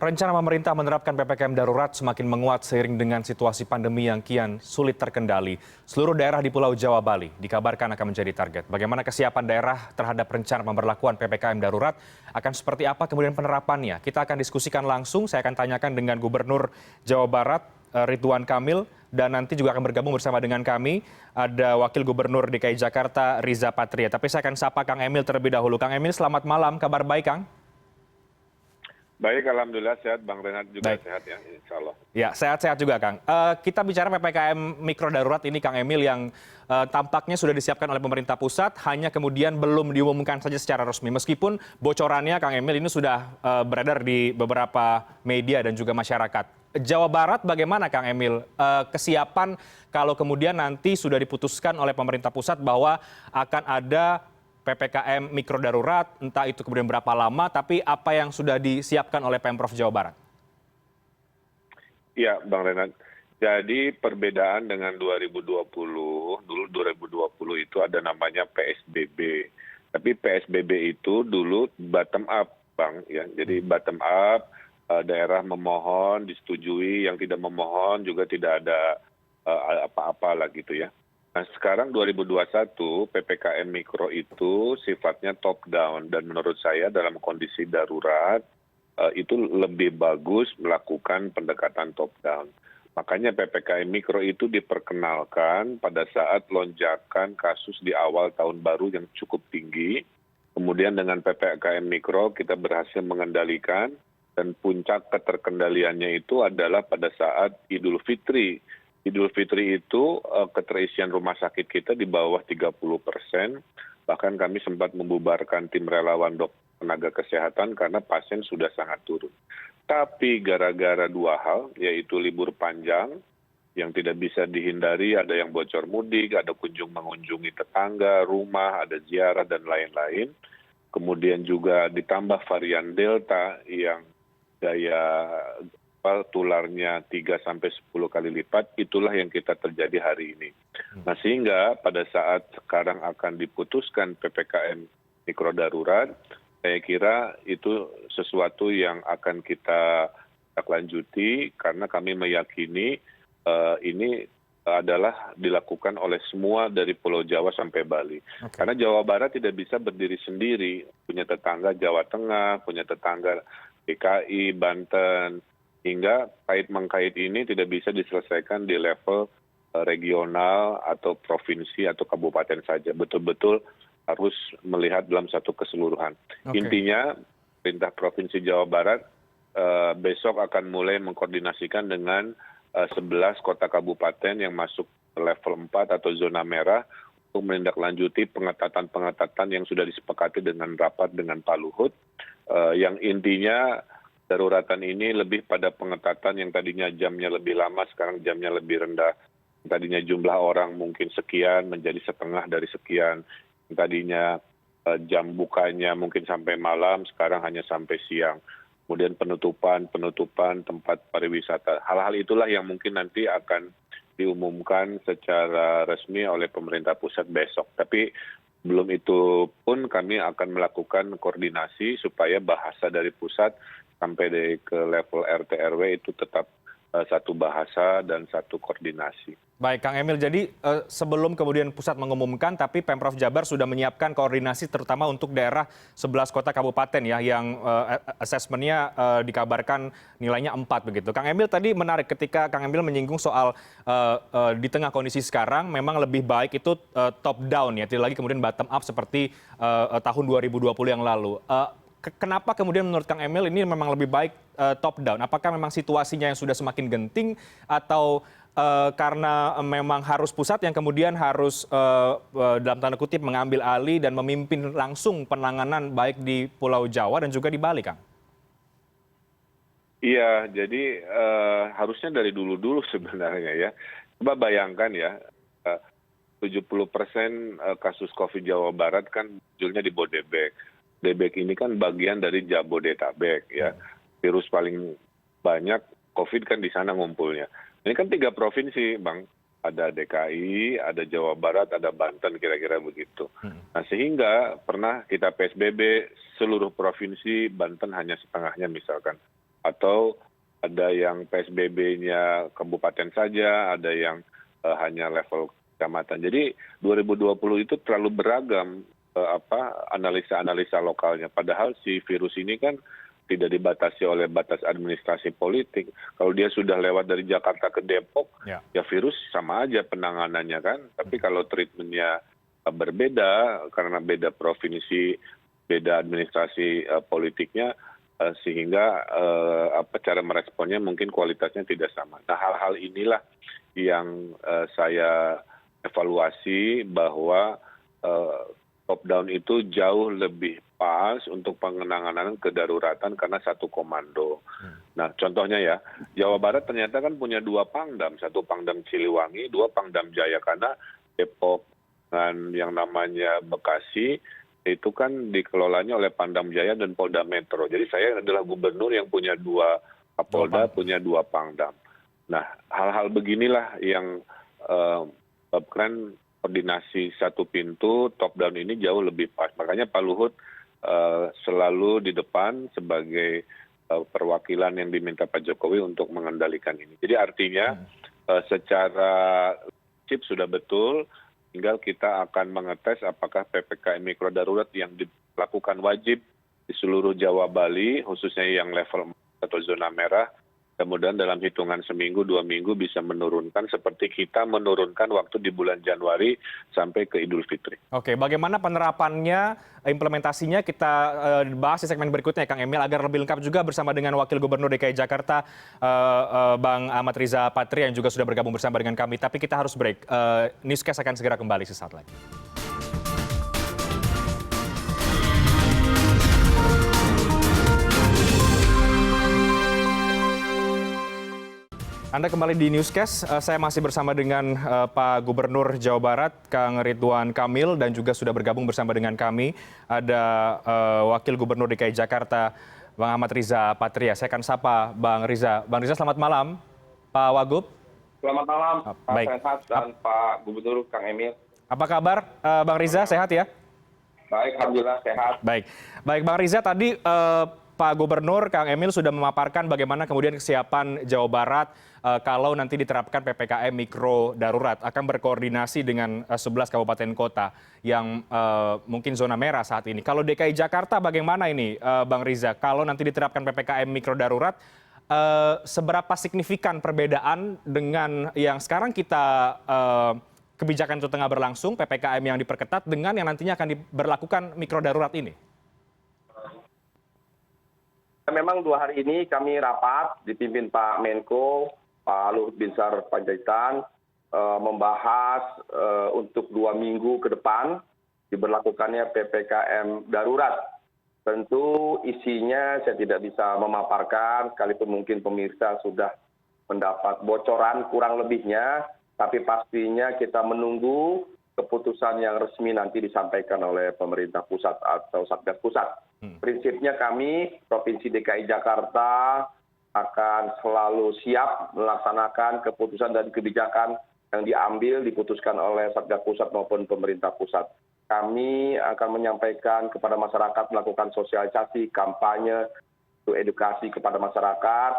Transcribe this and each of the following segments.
Rencana pemerintah menerapkan PPKM darurat semakin menguat seiring dengan situasi pandemi yang kian sulit terkendali. Seluruh daerah di Pulau Jawa, Bali dikabarkan akan menjadi target. Bagaimana kesiapan daerah terhadap rencana pemberlakuan PPKM darurat, akan seperti apa kemudian penerapannya? Kita akan diskusikan langsung, saya akan tanyakan dengan Gubernur Jawa Barat, Ridwan Kamil, dan nanti juga akan bergabung bersama dengan kami, ada Wakil Gubernur DKI Jakarta, Riza Patria. Tapi saya akan sapa Kang Emil terlebih dahulu. Kang Emil, selamat malam, kabar baik Kang? Baik, alhamdulillah sehat. Bang Renhat juga Baik. sehat ya, insya Allah. Ya, sehat-sehat juga, Kang. Kita bicara PPKM mikro darurat ini, Kang Emil, yang tampaknya sudah disiapkan oleh pemerintah pusat, hanya kemudian belum diumumkan saja secara resmi. Meskipun bocorannya, Kang Emil, ini sudah beredar di beberapa media dan juga masyarakat. Jawa Barat bagaimana, Kang Emil? Kesiapan kalau kemudian nanti sudah diputuskan oleh pemerintah pusat bahwa akan ada PPKM mikro darurat, entah itu kemudian berapa lama, tapi apa yang sudah disiapkan oleh Pemprov Jawa Barat? Ya, Bang Renhat. Jadi perbedaan dengan 2020, dulu 2020 itu ada namanya PSBB. Tapi PSBB itu dulu bottom up, Bang. Ya. Jadi bottom up, daerah memohon, disetujui, yang tidak memohon juga tidak ada apa-apa lah gitu ya. Nah sekarang 2021 PPKM Mikro itu sifatnya top down dan menurut saya dalam kondisi darurat itu lebih bagus melakukan pendekatan top down. Makanya PPKM Mikro itu diperkenalkan pada saat lonjakan kasus di awal tahun baru yang cukup tinggi. Kemudian dengan PPKM Mikro kita berhasil mengendalikan dan puncak keterkendaliannya itu adalah pada saat Idul Fitri. Idul Fitri itu keterisian rumah sakit kita di bawah 30%, bahkan kami sempat membubarkan tim relawan tenaga kesehatan karena pasien sudah sangat turun. Tapi gara-gara dua hal, yaitu libur panjang yang tidak bisa dihindari, ada yang bocor mudik, ada mengunjungi tetangga, rumah, ada ziarah dan lain-lain. Kemudian juga ditambah varian Delta yang daya tularnya 3-10 kali lipat, itulah yang kita terjadi hari ini. Nah sehingga pada saat sekarang akan diputuskan PPKM mikro darurat, saya kira itu sesuatu yang akan kita lanjuti karena kami meyakini ini adalah dilakukan oleh semua dari Pulau Jawa sampai Bali. Okay. Karena Jawa Barat tidak bisa berdiri sendiri, punya tetangga Jawa Tengah, punya tetangga DKI, Banten, hingga kait-mengkait ini tidak bisa diselesaikan di level regional atau provinsi atau kabupaten saja. Betul-betul harus melihat dalam satu keseluruhan. Okay. Intinya, pemerintah Provinsi Jawa Barat besok akan mulai mengkoordinasikan dengan 11 kota kabupaten yang masuk level 4 atau zona merah untuk menindaklanjuti pengetatan-pengetatan yang sudah disepakati dengan rapat dengan Pak Luhut, yang intinya daruratan ini lebih pada pengetatan yang tadinya jamnya lebih lama, sekarang jamnya lebih rendah. Tadinya jumlah orang mungkin sekian menjadi setengah dari sekian. Tadinya jam bukanya mungkin sampai malam, sekarang hanya sampai siang. Kemudian penutupan tempat pariwisata. Hal-hal itulah yang mungkin nanti akan diumumkan secara resmi oleh pemerintah pusat besok. Tapi belum itu pun kami akan melakukan koordinasi supaya bahasa dari pusat sampai ke level RT RW itu tetap satu bahasa dan satu koordinasi. Baik, Kang Emil. Jadi sebelum kemudian pusat mengumumkan, tapi Pemprov Jabar sudah menyiapkan koordinasi terutama untuk daerah 11 kota kabupaten ya, yang asesmennya dikabarkan nilainya 4 begitu. Kang Emil tadi menarik ketika Kang Emil menyinggung soal di tengah kondisi sekarang memang lebih baik itu top down ya, tidak lagi kemudian bottom up seperti tahun 2020 yang lalu. Kenapa kemudian menurut Kang Emil ini memang lebih baik top down? Apakah memang situasinya yang sudah semakin genting atau karena memang harus pusat yang kemudian harus dalam tanda kutip mengambil alih dan memimpin langsung penanganan baik di Pulau Jawa dan juga di Bali, Kang? Iya, jadi harusnya dari dulu-dulu sebenarnya ya. Coba bayangkan ya, 70% kasus COVID Jawa Barat kan munculnya di Bodebek. Bodebek ini kan bagian dari Jabodetabek ya. Virus paling banyak COVID kan di sana ngumpulnya. Ini kan 3 provinsi, Bang. Ada DKI, ada Jawa Barat, ada Banten, kira-kira begitu. Nah sehingga pernah kita PSBB seluruh provinsi, Banten hanya setengahnya misalkan. atau ada yang PSBB-nya kabupaten saja, ada yang hanya level kecamatan. Jadi 2020 itu terlalu beragam analisa-analisa lokalnya. Padahal si virus ini kan tidak dibatasi oleh batas administrasi politik. Kalau dia sudah lewat dari Jakarta ke Depok, ya virus sama aja penanganannya kan. Tapi kalau treatmentnya berbeda karena beda provinsi, beda administrasi politiknya, sehingga cara meresponnya mungkin kualitasnya tidak sama. Nah, hal-hal inilah yang saya evaluasi bahwa top down itu jauh lebih pas untuk pengenanganan kedaruratan karena satu komando. Nah, contohnya ya, Jawa Barat ternyata kan punya 2 Pangdam, 1 Pangdam Siliwangi, 2 Pangdam Jaya, karena Depok dan yang namanya Bekasi itu kan dikelolanya oleh Pangdam Jaya dan Polda Metro. Jadi saya adalah gubernur yang punya 2 Kapolda, punya 2 Pangdam. Nah, hal-hal beginilah yang menyebabkan koordinasi satu pintu top down ini jauh lebih pas. Makanya Pak Luhut selalu di depan sebagai perwakilan yang diminta Pak Jokowi untuk mengendalikan ini. Jadi artinya secara chip sudah betul, tinggal kita akan mengetes apakah PPKM mikro darurat yang dilakukan wajib di seluruh Jawa Bali, khususnya yang level 4 atau zona merah, kemudian dalam hitungan seminggu, 2 minggu bisa menurunkan seperti kita menurunkan waktu di bulan Januari sampai ke Idul Fitri. Oke, bagaimana penerapannya, implementasinya kita bahas di segmen berikutnya, Kang Emil, agar lebih lengkap juga bersama dengan Wakil Gubernur DKI Jakarta, Bang Ahmad Riza Patria, yang juga sudah bergabung bersama dengan kami. Tapi kita harus break. Newscast akan segera kembali sesaat lagi. Anda kembali di Newscast, saya masih bersama dengan Pak Gubernur Jawa Barat, Kang Ridwan Kamil, dan juga sudah bergabung bersama dengan kami, ada Wakil Gubernur DKI Jakarta, Bang Ahmad Riza Patria. Saya akan sapa Bang Riza. Bang Riza, selamat malam. Pak Wagub. Selamat malam, Pak Sehat dan Pak Gubernur Kang Emil. Apa kabar Bang Riza, sehat ya? Baik, Alhamdulillah sehat. Baik Bang Riza, tadi Pak Gubernur, Kang Emil sudah memaparkan bagaimana kemudian kesiapan Jawa Barat kalau nanti diterapkan PPKM mikro darurat, akan berkoordinasi dengan 11 kabupaten kota yang mungkin zona merah saat ini. Kalau DKI Jakarta bagaimana ini, Bang Riza? Kalau nanti diterapkan PPKM mikro darurat, seberapa signifikan perbedaan dengan yang sekarang kita kebijakan itu tengah berlangsung, PPKM yang diperketat, dengan yang nantinya akan diberlakukan mikro darurat ini? Memang 2 hari ini kami rapat dipimpin Pak Menko, Pak Luhut Binsar Panjaitan, membahas untuk 2 minggu ke depan diberlakukannya PPKM darurat. Tentu isinya saya tidak bisa memaparkan, sekalipun mungkin pemirsa sudah mendapat bocoran kurang lebihnya, tapi pastinya kita menunggu keputusan yang resmi nanti disampaikan oleh pemerintah pusat atau Satgas Pusat. Prinsipnya kami, Provinsi DKI Jakarta, akan selalu siap melaksanakan keputusan dan kebijakan yang diambil, diputuskan oleh Satgas Pusat maupun pemerintah pusat. Kami akan menyampaikan kepada masyarakat, melakukan sosialisasi, kampanye, untuk edukasi kepada masyarakat,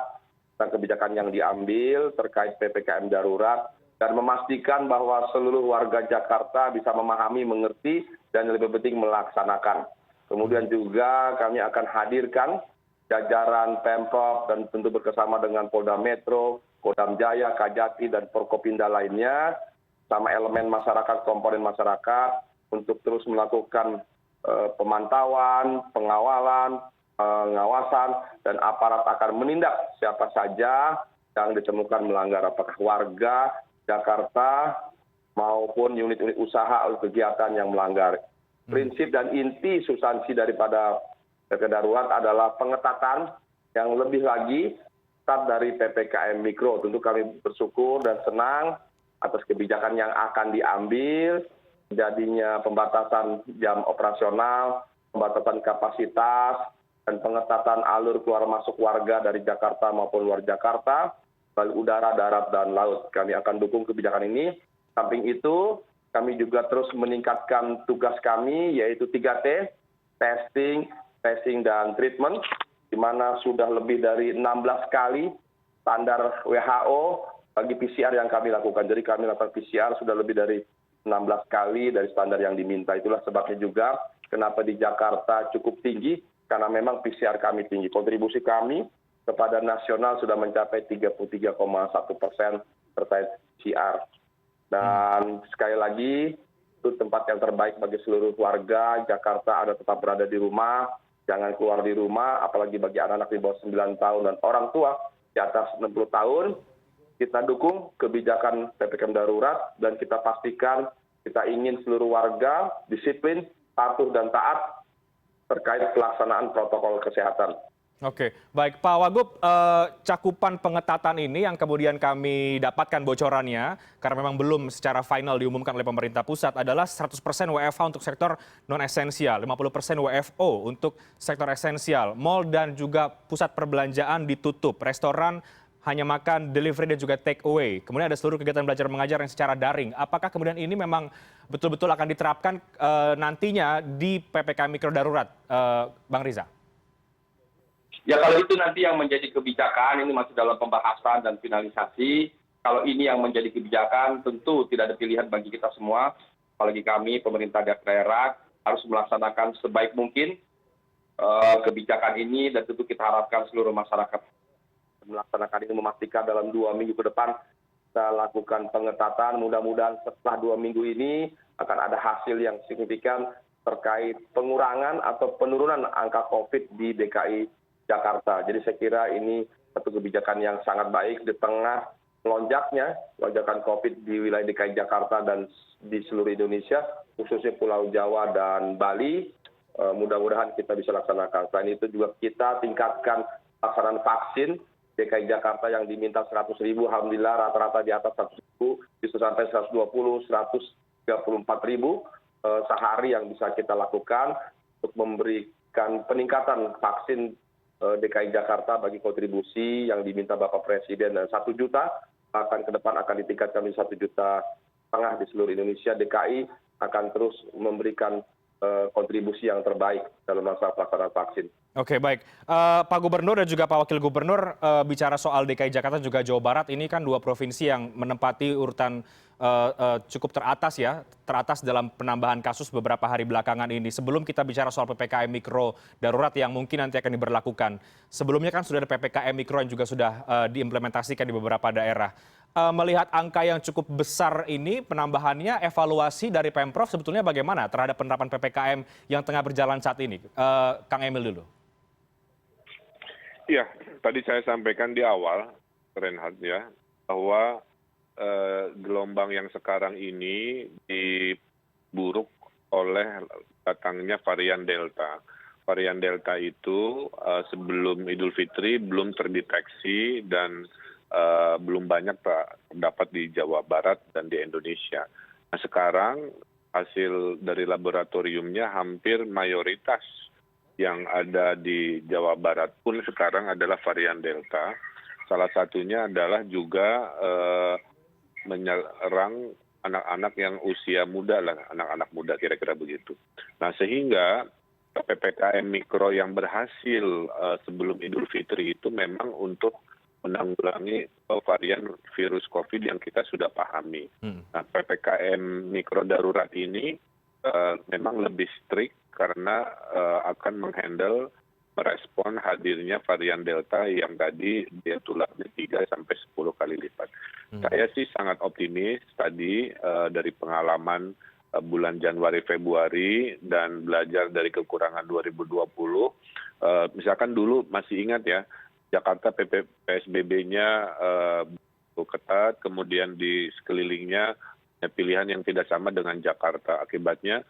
tentang kebijakan yang diambil terkait PPKM darurat, dan memastikan bahwa seluruh warga Jakarta bisa memahami, mengerti, dan lebih penting melaksanakan. Kemudian juga kami akan hadirkan jajaran Pemprov dan tentu bersama dengan Polda Metro, Kodam Jaya, Kajati, dan Forkopimda lainnya, sama elemen masyarakat, komponen masyarakat, untuk terus melakukan pemantauan, pengawalan, pengawasan, dan aparat akan menindak siapa saja yang ditemukan melanggar, apakah warga Jakarta maupun unit-unit usaha atau kegiatan yang melanggar. Prinsip dan inti substansi daripada PPKM darurat adalah pengetatan yang lebih lagi ketat dari PPKM mikro. Tentu kami bersyukur dan senang atas kebijakan yang akan diambil, jadinya pembatasan jam operasional, pembatasan kapasitas, dan pengetatan alur keluar masuk warga dari Jakarta maupun luar Jakarta, melalui udara, darat, dan laut. Kami akan dukung kebijakan ini. Samping itu, kami juga terus meningkatkan tugas kami, yaitu 3T, testing, tracing, dan treatment. di mana sudah lebih dari 16 kali standar WHO bagi PCR yang kami lakukan. Jadi kami lakukan PCR sudah lebih dari 16 kali dari standar yang diminta. Itulah sebabnya juga kenapa di Jakarta cukup tinggi, karena memang PCR kami tinggi. Kontribusi kami kepada nasional sudah mencapai 33,1% terkait PCR. Dan sekali lagi, itu tempat yang terbaik bagi seluruh warga Jakarta ada tetap berada di rumah, jangan keluar di rumah, apalagi bagi anak-anak di bawah 9 tahun dan orang tua di atas 60 tahun. Kita dukung kebijakan PPKM darurat dan kita pastikan kita ingin seluruh warga disiplin, patuh dan taat terkait pelaksanaan protokol kesehatan. Oke, baik Pak Wagub, cakupan pengetatan ini yang kemudian kami dapatkan bocorannya, karena memang belum secara final diumumkan oleh pemerintah pusat, adalah 100% WFH untuk sektor non-esensial, 50% WFO untuk sektor esensial, mal dan juga pusat perbelanjaan ditutup, restoran hanya makan, delivery dan juga take away. Kemudian ada seluruh kegiatan belajar mengajar yang secara daring. Apakah kemudian ini memang betul-betul akan diterapkan nantinya di PPKM Mikro Darurat, Bang Riza? Ya kalau itu nanti yang menjadi kebijakan, ini masih dalam pembahasan dan finalisasi. Kalau ini yang menjadi kebijakan, tentu tidak ada pilihan bagi kita semua, apalagi kami pemerintah daerah harus melaksanakan sebaik mungkin kebijakan ini, dan tentu kita harapkan seluruh masyarakat melaksanakan ini, memastikan dalam 2 minggu ke depan kita lakukan pengetatan. Mudah-mudahan setelah 2 minggu ini akan ada hasil yang signifikan terkait pengurangan atau penurunan angka COVID di DKI Jakarta. Jadi saya kira ini satu kebijakan yang sangat baik di tengah lonjaknya lonjakan COVID di wilayah DKI Jakarta dan di seluruh Indonesia, khususnya Pulau Jawa dan Bali. Mudah-mudahan kita bisa laksanakan. Selain itu juga kita tingkatkan pelaksanaan vaksin. DKI Jakarta yang diminta 100.000, alhamdulillah rata-rata di atas 100.000, bisa sampai 120, 134.000 sehari yang bisa kita lakukan untuk memberikan peningkatan vaksin DKI Jakarta bagi kontribusi yang diminta Bapak Presiden, dan 1 juta, akan ke depan akan ditingkatkan menjadi 1,5 juta di seluruh Indonesia. DKI akan terus memberikan kontribusi yang terbaik dalam masa pelaksanaan vaksin. Oke, baik. Pak Gubernur dan juga Pak Wakil Gubernur, bicara soal DKI Jakarta juga Jawa Barat, ini kan 2 provinsi yang menempati urutan cukup teratas dalam penambahan kasus beberapa hari belakangan ini. Sebelum kita bicara soal PPKM Mikro Darurat yang mungkin nanti akan diberlakukan, sebelumnya kan sudah ada PPKM Mikro yang juga sudah diimplementasikan di beberapa daerah. Melihat angka yang cukup besar ini, penambahannya, evaluasi dari Pemprov sebetulnya bagaimana terhadap penerapan PPKM yang tengah berjalan saat ini? Kang Emil dulu. Ya, tadi saya sampaikan di awal, Reinhardt ya, bahwa gelombang yang sekarang ini diburuk oleh datangnya varian Delta. Varian Delta itu sebelum Idul Fitri belum terdeteksi dan belum banyak terdapat di Jawa Barat dan di Indonesia. Nah sekarang hasil dari laboratoriumnya hampir mayoritas yang ada di Jawa Barat pun sekarang adalah varian Delta. Salah satunya adalah juga menyerang anak-anak yang usia muda lah, anak-anak muda kira-kira begitu. Nah sehingga PPKM Mikro yang berhasil sebelum Idul Fitri itu memang untuk menanggulangi varian virus COVID yang kita sudah pahami. Nah, PPKM Mikro Darurat ini memang lebih strict karena akan menghandle merespon hadirnya varian Delta yang tadi dia tulangnya 3 sampai 10 kali lipat. Saya sih sangat optimis tadi dari pengalaman bulan Januari Februari dan belajar dari kekurangan 2020. Misalkan dulu masih ingat ya, Jakarta PSBB-nya ketat, kemudian di sekelilingnya pilihan yang tidak sama dengan Jakarta. Akibatnya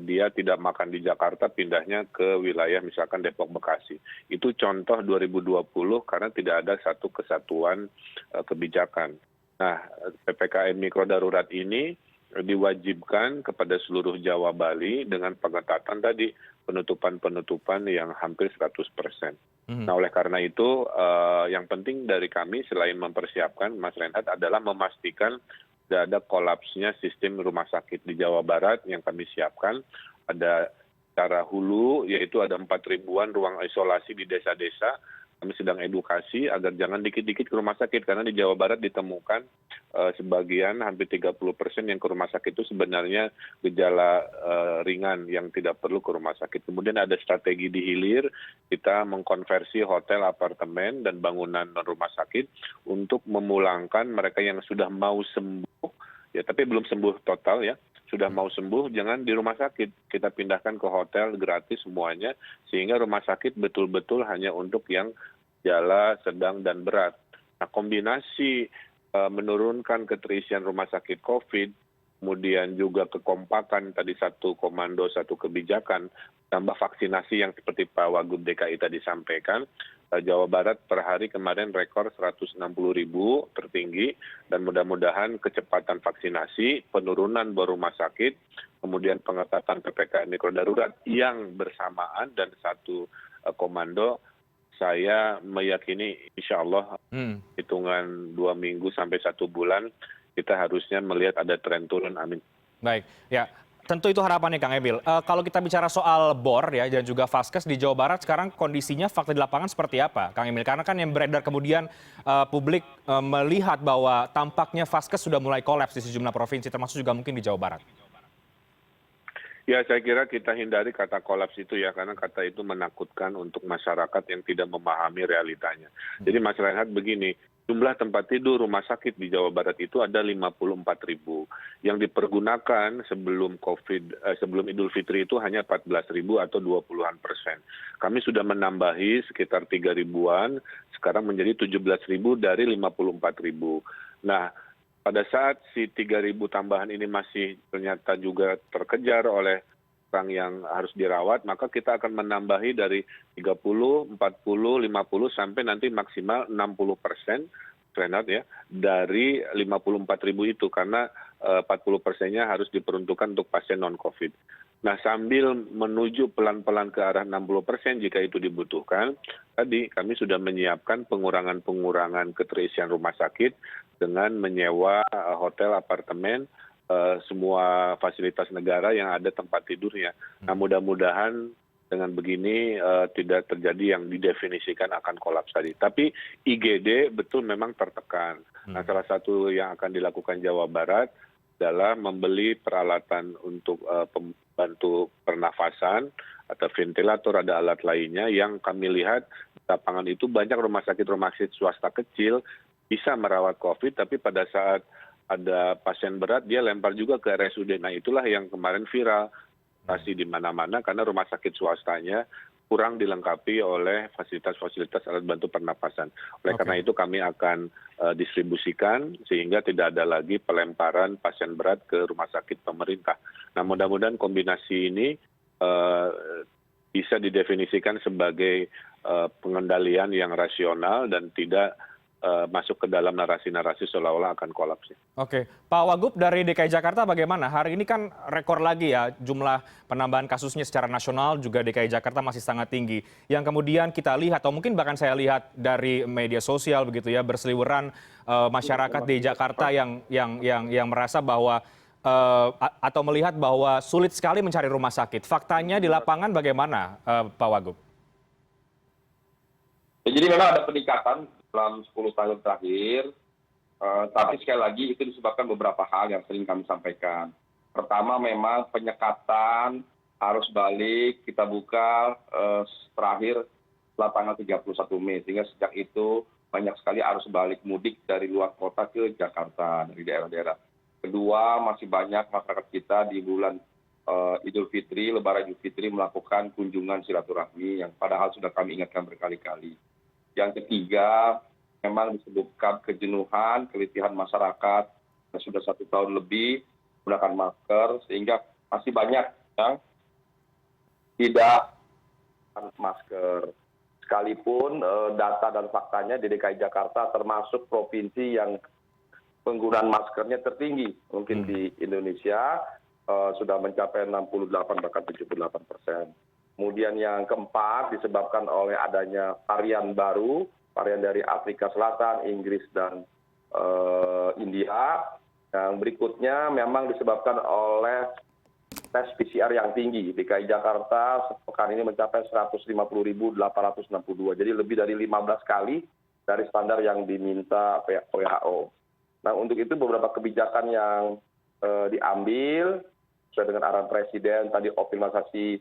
dia tidak makan di Jakarta, pindahnya ke wilayah misalkan Depok, Bekasi. Itu contoh 2020 karena tidak ada satu kesatuan kebijakan. Nah, PPKM Mikro Darurat ini diwajibkan kepada seluruh Jawa Bali dengan pengetatan tadi, penutupan-penutupan yang hampir 100%. Nah oleh karena itu yang penting dari kami selain mempersiapkan Mas Reinhardt adalah memastikan tidak ada kolapsnya sistem rumah sakit di Jawa Barat yang kami siapkan. Ada secara hulu, yaitu ada 4.000-an ruang isolasi di desa-desa. Kami sedang edukasi agar jangan dikit-dikit ke rumah sakit, karena di Jawa Barat ditemukan sebagian hampir 30% yang ke rumah sakit itu sebenarnya gejala ringan yang tidak perlu ke rumah sakit. Kemudian ada strategi di hilir, kita mengkonversi hotel, apartemen, dan bangunan non rumah sakit untuk memulangkan mereka yang sudah mau sembuh, ya tapi belum sembuh total ya, sudah mau sembuh jangan di rumah sakit, kita pindahkan ke hotel gratis semuanya, sehingga rumah sakit betul-betul hanya untuk yang gejala sedang dan berat. Nah, kombinasi menurunkan keterisian rumah sakit COVID, kemudian juga kekompakan tadi satu komando, satu kebijakan, tambah vaksinasi yang seperti Pak Wagub DKI tadi sampaikan, Jawa Barat per hari kemarin rekor 160.000 tertinggi, dan mudah-mudahan kecepatan vaksinasi, penurunan bor rumah sakit, kemudian pengetatan PPKM mikro darurat yang bersamaan dan satu komando, saya meyakini insya Allah hitungan 2 minggu sampai 1 bulan kita harusnya melihat ada tren turun, amin. Baik, ya. Tentu itu harapannya Kang Emil. Kalau kita bicara soal BOR ya dan juga Vaskes di Jawa Barat sekarang kondisinya fakta di lapangan seperti apa, Kang Emil? Karena kan yang beredar kemudian publik melihat bahwa tampaknya Vaskes sudah mulai kolaps di sejumlah provinsi, termasuk juga mungkin di Jawa Barat. Ya, saya kira kita hindari kata kolaps itu ya, karena kata itu menakutkan untuk masyarakat yang tidak memahami realitanya. Jadi Mas Reinhardt begini, jumlah tempat tidur rumah sakit di Jawa Barat itu ada 54.000. Yang dipergunakan sebelum sebelum Idul Fitri itu hanya 14.000 atau 20-an%. Kami sudah menambahi sekitar 3.000-an, sekarang menjadi 17.000 dari 54.000. Nah, pada saat si 3.000 tambahan ini masih ternyata juga terkejar oleh orang yang harus dirawat, maka kita akan menambahi dari 30, 40, 50 sampai nanti maksimal 60%, Renat ya, dari 54.000 itu, karena 40%-nya harus diperuntukkan untuk pasien non-COVID. Nah, sambil menuju pelan-pelan ke arah 60% jika itu dibutuhkan, tadi kami sudah menyiapkan pengurangan-pengurangan keterisian rumah sakit dengan menyewa hotel, apartemen, semua fasilitas negara yang ada tempat tidurnya. Nah, mudah-mudahan dengan begini tidak terjadi yang didefinisikan akan kolaps tadi. Tapi IGD betul memang tertekan. Nah, salah satu yang akan dilakukan Jawa Barat adalah membeli peralatan untuk pembantu pernafasan atau ventilator, ada alat lainnya yang kami lihat di lapangan itu banyak rumah sakit swasta kecil bisa merawat COVID, tapi pada saat ada pasien berat dia lempar juga ke RSUD. Nah, itulah yang kemarin viral pasti di mana-mana karena rumah sakit swastanya kurang dilengkapi oleh fasilitas-fasilitas alat bantu pernapasan. Oleh karena itu kami akan distribusikan sehingga tidak ada lagi pelemparan pasien berat ke rumah sakit pemerintah. Nah, mudah-mudahan kombinasi ini bisa didefinisikan sebagai pengendalian yang rasional dan tidak masuk ke dalam narasi-narasi seolah-olah akan kolaps. Oke, Pak Wagub dari DKI Jakarta bagaimana? Hari ini kan rekor lagi ya jumlah penambahan kasusnya secara nasional, juga DKI Jakarta masih sangat tinggi. Yang kemudian kita lihat atau mungkin bahkan saya lihat dari media sosial begitu ya, berseliweran masyarakat di Jakarta yang merasa bahwa atau melihat bahwa sulit sekali mencari rumah sakit. Faktanya di lapangan bagaimana, Pak Wagub? Jadi memang ada peningkatan dalam 10 tahun terakhir, tapi sekali lagi itu disebabkan beberapa hal yang sering kami sampaikan. Pertama, memang penyekatan arus balik kita buka terakhir setelah tanggal 31 Mei, sehingga sejak itu banyak sekali arus balik mudik dari luar kota ke Jakarta, dari daerah-daerah. Kedua, masih banyak masyarakat kita di bulan Idul Fitri, Lebaran Idul Fitri melakukan kunjungan silaturahmi yang padahal sudah kami ingatkan berkali-kali. Yang ketiga, memang disebabkan kejenuhan, keletihan masyarakat yang sudah 1 tahun lebih menggunakan masker, sehingga masih banyak yang tidak menggunakan masker. Sekalipun data dan faktanya di DKI Jakarta termasuk provinsi yang penggunaan maskernya tertinggi mungkin di Indonesia, sudah mencapai 68 bahkan 78%. Kemudian yang keempat disebabkan oleh adanya varian baru, varian dari Afrika Selatan, Inggris, dan India. Yang berikutnya memang disebabkan oleh tes PCR yang tinggi. DKI Jakarta sepekan ini mencapai 150.862, jadi lebih dari 15 kali dari standar yang diminta WHO. Nah, untuk itu beberapa kebijakan yang diambil sesuai dengan arahan Presiden, tadi optimalisasi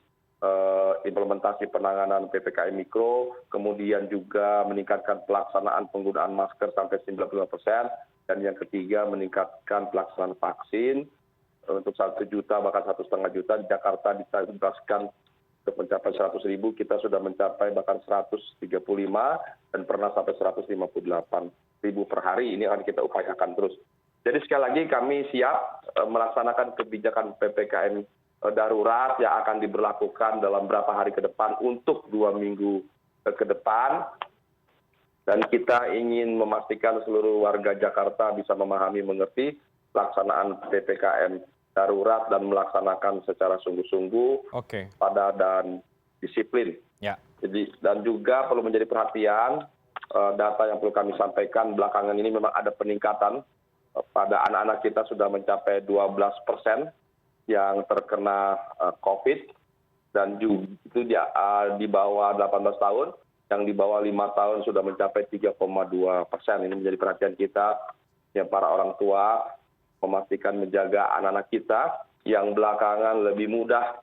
implementasi penanganan PPKM Mikro, kemudian juga meningkatkan pelaksanaan penggunaan masker sampai 95%, dan yang ketiga meningkatkan pelaksanaan vaksin untuk 1 juta bahkan 1,5 juta. Di Jakarta ditugaskan untuk mencapai 100.000, kita sudah mencapai bahkan 135 dan pernah sampai 158.000 per hari. Ini akan kita upayakan terus. Jadi sekali lagi kami siap melaksanakan kebijakan PPKM darurat yang akan diberlakukan dalam beberapa hari ke depan untuk 2 minggu ke depan. Dan kita ingin memastikan seluruh warga Jakarta bisa memahami, mengerti pelaksanaan PPKM darurat dan melaksanakan secara sungguh-sungguh, pada dan disiplin. Jadi, dan juga perlu menjadi perhatian, data yang perlu kami sampaikan belakangan ini memang ada peningkatan pada anak-anak kita sudah mencapai 12% yang terkena COVID, dan juga itu di bawah 18 tahun, yang di bawah 5 tahun sudah mencapai 3,2%. Ini menjadi perhatian kita, yang para orang tua memastikan menjaga anak-anak kita yang belakangan lebih mudah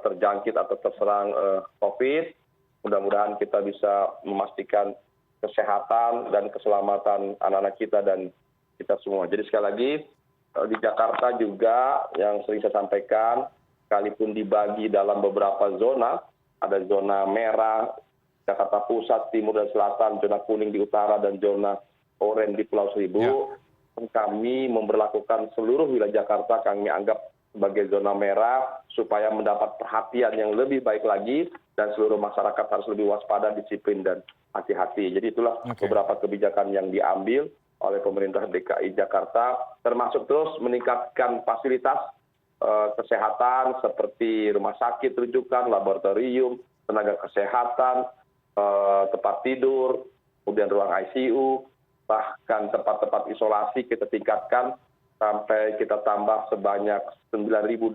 terjangkit atau terserang COVID. Mudah-mudahan kita bisa memastikan kesehatan dan keselamatan anak-anak kita dan kita semua. Jadi sekali lagi, di Jakarta juga yang sering saya sampaikan, sekalipun dibagi dalam beberapa zona, ada zona merah, Jakarta Pusat, Timur dan Selatan, zona kuning di utara, dan zona oranye di Pulau Seribu. Kami memberlakukan seluruh wilayah Jakarta kami anggap sebagai zona merah supaya mendapat perhatian yang lebih baik lagi, dan seluruh masyarakat harus lebih waspada, disiplin, dan hati-hati. Jadi itulah beberapa kebijakan yang diambil oleh pemerintah DKI Jakarta, termasuk terus meningkatkan fasilitas kesehatan seperti rumah sakit rujukan, laboratorium, tenaga kesehatan, tempat tidur, kemudian ruang ICU, bahkan tempat-tempat isolasi kita tingkatkan sampai kita tambah sebanyak 9.084,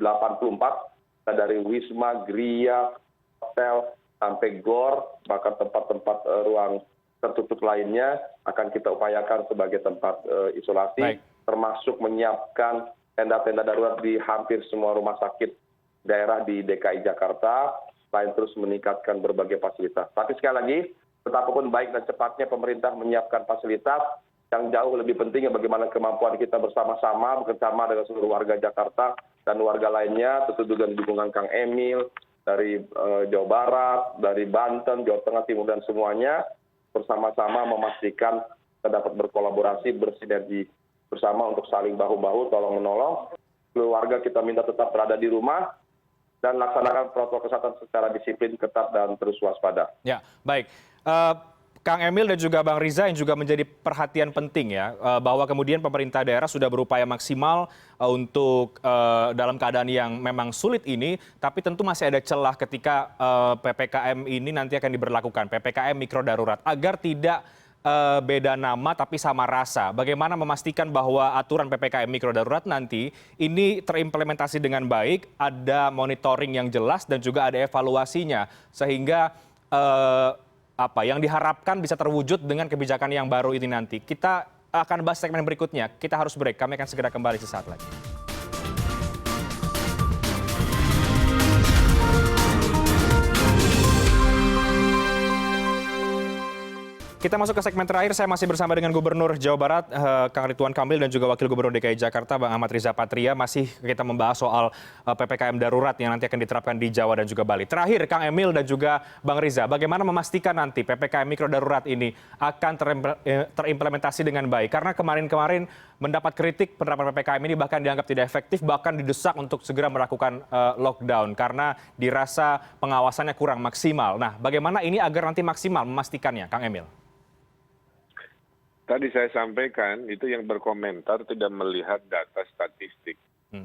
dari Wisma, Gria, hotel, sampai GOR, bahkan tempat-tempat ruang tertutup lainnya akan kita upayakan sebagai tempat isolasi, termasuk menyiapkan tenda-tenda darurat di hampir semua rumah sakit daerah di DKI Jakarta, selain terus meningkatkan berbagai fasilitas. Tapi sekali lagi, betapapun baik dan cepatnya pemerintah menyiapkan fasilitas, yang jauh lebih penting bagaimana kemampuan kita bersama-sama, bekerjasama dengan seluruh warga Jakarta dan warga lainnya, tentu dengan dukungan Kang Emil, dari Jawa Barat, dari Banten, Jawa Tengah, Timur, dan semuanya, bersama-sama memastikan kita dapat berkolaborasi, bersinergi bersama untuk saling bahu-bahu, tolong-menolong. Keluarga kita minta tetap berada di rumah, dan laksanakan protokol kesehatan secara disiplin, ketat, dan terus waspada. Ya, baik. Kang Emil dan juga Bang Riza yang juga menjadi perhatian penting ya, bahwa kemudian pemerintah daerah sudah berupaya maksimal untuk dalam keadaan yang memang sulit ini, tapi tentu masih ada celah ketika PPKM ini nanti akan diberlakukan, PPKM mikro darurat, agar tidak beda nama tapi sama rasa. Bagaimana memastikan bahwa aturan PPKM mikro darurat nanti ini terimplementasi dengan baik, ada monitoring yang jelas dan juga ada evaluasinya, sehingga yang diharapkan bisa terwujud dengan kebijakan yang baru ini nanti. Kita akan bahas segmen berikutnya. Kita harus break. Kami akan segera kembali sesaat lagi. Kita masuk ke segmen terakhir. Saya masih bersama dengan Gubernur Jawa Barat, Kang Ridwan Kamil, dan juga Wakil Gubernur DKI Jakarta, Bang Ahmad Riza Patria. Masih kita membahas soal PPKM darurat yang nanti akan diterapkan di Jawa dan juga Bali. Terakhir, Kang Emil dan juga Bang Riza, bagaimana memastikan nanti PPKM mikro darurat ini akan terimplementasi dengan baik? Karena kemarin-kemarin mendapat kritik penerapan PPKM ini bahkan dianggap tidak efektif, bahkan didesak untuk segera melakukan lockdown karena dirasa pengawasannya kurang maksimal. Nah, bagaimana ini agar nanti maksimal memastikannya, Kang Emil? Tadi saya sampaikan, itu yang berkomentar tidak melihat data statistik.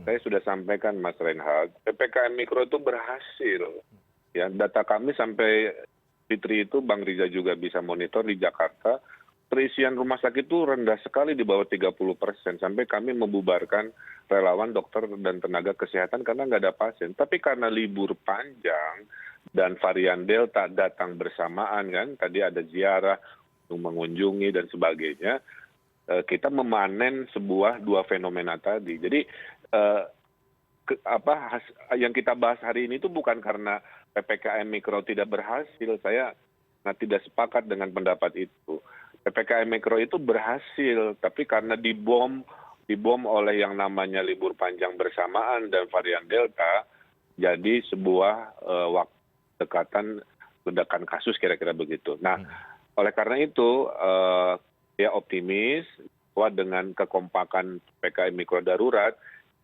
Saya sudah sampaikan, Mas Reinhardt, PPKM Mikro itu berhasil. Ya, data kami sampai Fitri itu, Bang Riza juga bisa monitor di Jakarta, terisian rumah sakit itu rendah sekali di bawah 30%, sampai kami membubarkan relawan, dokter, dan tenaga kesehatan karena nggak ada pasien. Tapi karena libur panjang dan varian Delta datang bersamaan kan, tadi ada ziarah, mengunjungi dan sebagainya, kita memanen dua fenomena tadi. Jadi yang kita bahas hari ini itu bukan karena PPKM Mikro tidak berhasil. Saya tidak sepakat dengan pendapat itu. PPKM Mikro itu berhasil, tapi karena dibom oleh yang namanya libur panjang bersamaan dan varian Delta, jadi sebuah waktu dekatan ledakan kasus kira-kira begitu. Nah, oleh karena itu saya optimis bahwa dengan kekompakan PPKM Mikro darurat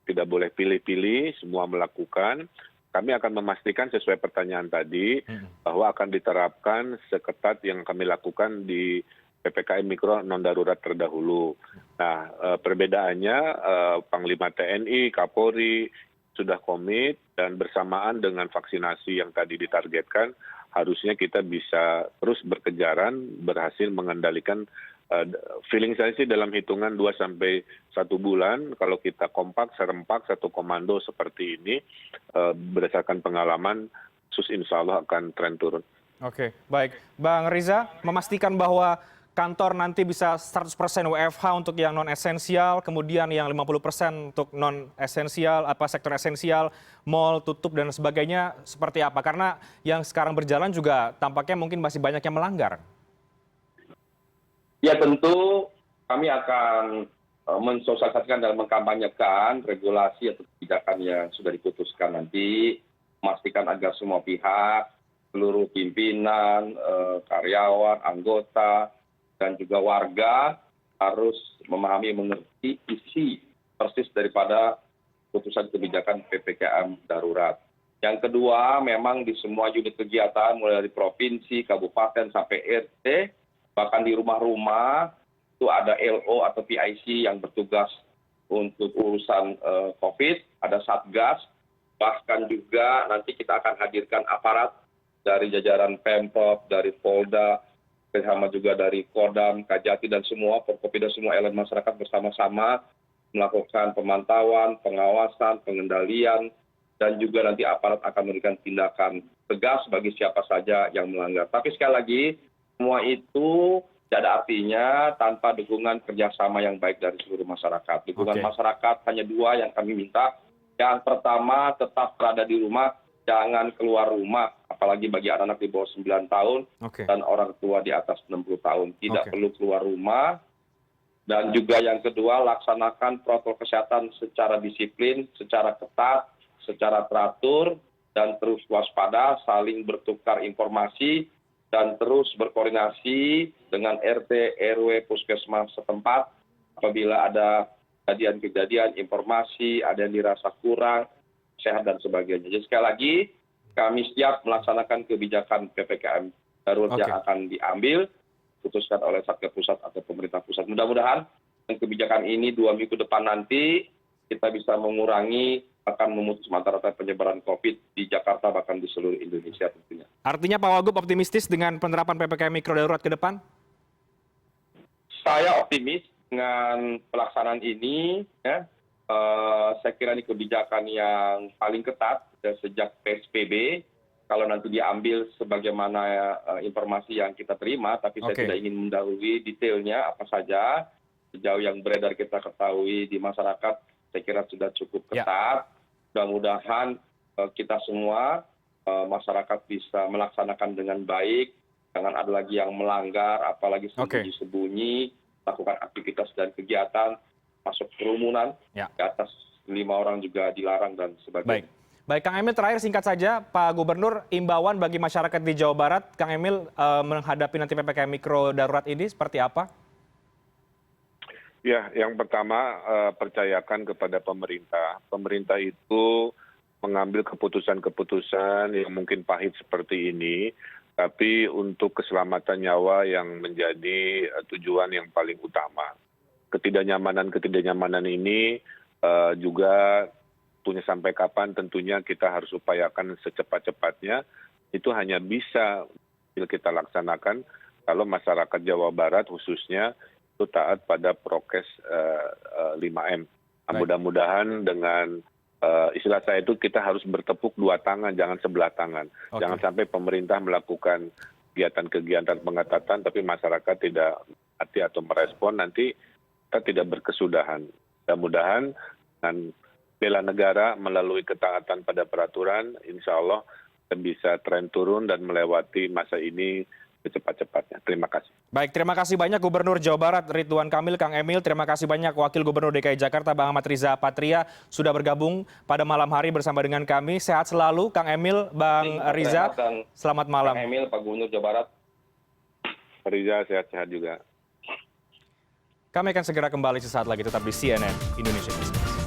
tidak boleh pilih-pilih, semua melakukan. Kami akan memastikan sesuai pertanyaan tadi bahwa akan diterapkan seketat yang kami lakukan di PPKM Mikro non darurat terdahulu. Nah, perbedaannya Panglima TNI, Kapolri sudah komit dan bersamaan dengan vaksinasi yang tadi ditargetkan, harusnya kita bisa terus berkejaran, berhasil mengendalikan. Feeling saya sih dalam hitungan 2 sampai 1 bulan, kalau kita kompak, serempak, satu komando seperti ini, berdasarkan pengalaman, insya Allah akan tren turun. Oke, baik. Bang Riza, memastikan bahwa kantor nanti bisa 100% WFH untuk yang non-esensial, kemudian yang 50% untuk non-esensial, sektor esensial, mal tutup dan sebagainya, seperti apa? Karena yang sekarang berjalan juga tampaknya mungkin masih banyak yang melanggar. Ya tentu kami akan mensosialisasikan dan mengkampanyekan regulasi atau kebijakan yang sudah diputuskan nanti, memastikan agar semua pihak, seluruh pimpinan, karyawan, anggota, dan juga warga harus memahami, mengerti isi persis daripada putusan kebijakan PPKM darurat. Yang kedua, memang di semua unit kegiatan, mulai dari provinsi, kabupaten, sampai RT, bahkan di rumah-rumah, itu ada LO atau PIC yang bertugas untuk urusan COVID, ada Satgas, bahkan juga nanti kita akan hadirkan aparat dari jajaran Pemprov, dari Polda, bersama juga dari Kodam, Kajati, dan semua, Forkopimda, semua elemen masyarakat bersama-sama melakukan pemantauan, pengawasan, pengendalian, dan juga nanti aparat akan memberikan tindakan tegas bagi siapa saja yang melanggar. Tapi sekali lagi, semua itu tidak ada artinya tanpa dukungan kerjasama yang baik dari seluruh masyarakat. Dukungan masyarakat hanya 2 yang kami minta. Yang pertama, tetap berada di rumah, jangan keluar rumah, apalagi bagi anak-anak di bawah 9 tahun dan orang tua di atas 60 tahun. Tidak perlu keluar rumah. Dan juga yang kedua, laksanakan protokol kesehatan secara disiplin, secara ketat, secara teratur, dan terus waspada, saling bertukar informasi, dan terus berkoordinasi dengan RT, RW, puskesmas setempat apabila ada kejadian-kejadian, informasi, ada yang dirasa kurang, sehat, dan sebagainya. Jadi sekali lagi, kami siap melaksanakan kebijakan PPKM darurat yang akan diambil, putuskan oleh Satgas Pusat atau pemerintah pusat. Mudah-mudahan dengan kebijakan ini 2 minggu depan nanti kita bisa mengurangi, akan memutus mata-rantai penyebaran COVID di Jakarta, bahkan di seluruh Indonesia tentunya. Artinya Pak Wagub optimistis dengan penerapan PPKM Mikro darurat ke depan? Saya optimis dengan pelaksanaan ini. Saya kira ini kebijakan yang paling ketat sejak PSBB. Kalau nanti diambil sebagaimana informasi yang kita terima, tapi saya tidak ingin mendahului detailnya apa saja. Sejauh yang beredar kita ketahui di masyarakat, saya kira sudah cukup ketat. Mudah-mudahan kita semua, masyarakat bisa melaksanakan dengan baik, jangan ada lagi yang melanggar, apalagi sembunyi-sembunyi, lakukan aktivitas dan kegiatan, masuk kerumunan, di atas 5 orang juga dilarang dan sebagainya. Baik, Kang Emil, terakhir singkat saja, Pak Gubernur, imbauan bagi masyarakat di Jawa Barat, Kang Emil, menghadapi nanti PPKM Mikro darurat ini seperti apa? Ya, yang pertama percayakan kepada pemerintah. Pemerintah itu mengambil keputusan-keputusan yang mungkin pahit seperti ini, tapi untuk keselamatan nyawa yang menjadi tujuan yang paling utama. Ketidaknyamanan ini juga punya sampai kapan tentunya kita harus upayakan secepat-cepatnya. Itu hanya bisa kita laksanakan kalau masyarakat Jawa Barat khususnya itu taat pada prokes 5M. Nah, mudah-mudahan dengan istilah saya itu kita harus bertepuk dua tangan, jangan sebelah tangan. Jangan sampai pemerintah melakukan kegiatan-kegiatan pengetatan, tapi masyarakat tidak hati atau merespon, nanti kita tidak berkesudahan. Mudah-mudahan dengan bela negara melalui ketaatan pada peraturan, insya Allah kita bisa tren turun dan melewati masa ini secepat-cepatnya. Terima kasih. Baik, terima kasih banyak Gubernur Jawa Barat Ridwan Kamil, Kang Emil. Terima kasih banyak Wakil Gubernur DKI Jakarta, Bang Ahmad Riza Patria, sudah bergabung pada malam hari bersama dengan kami. Sehat selalu, Kang Emil, Bang Riza. Selamat malam. Kang Emil, Pak Gubernur Jawa Barat. Riza, sehat-sehat juga. Kami akan segera kembali sesaat lagi, tetap di CNN Indonesia Business.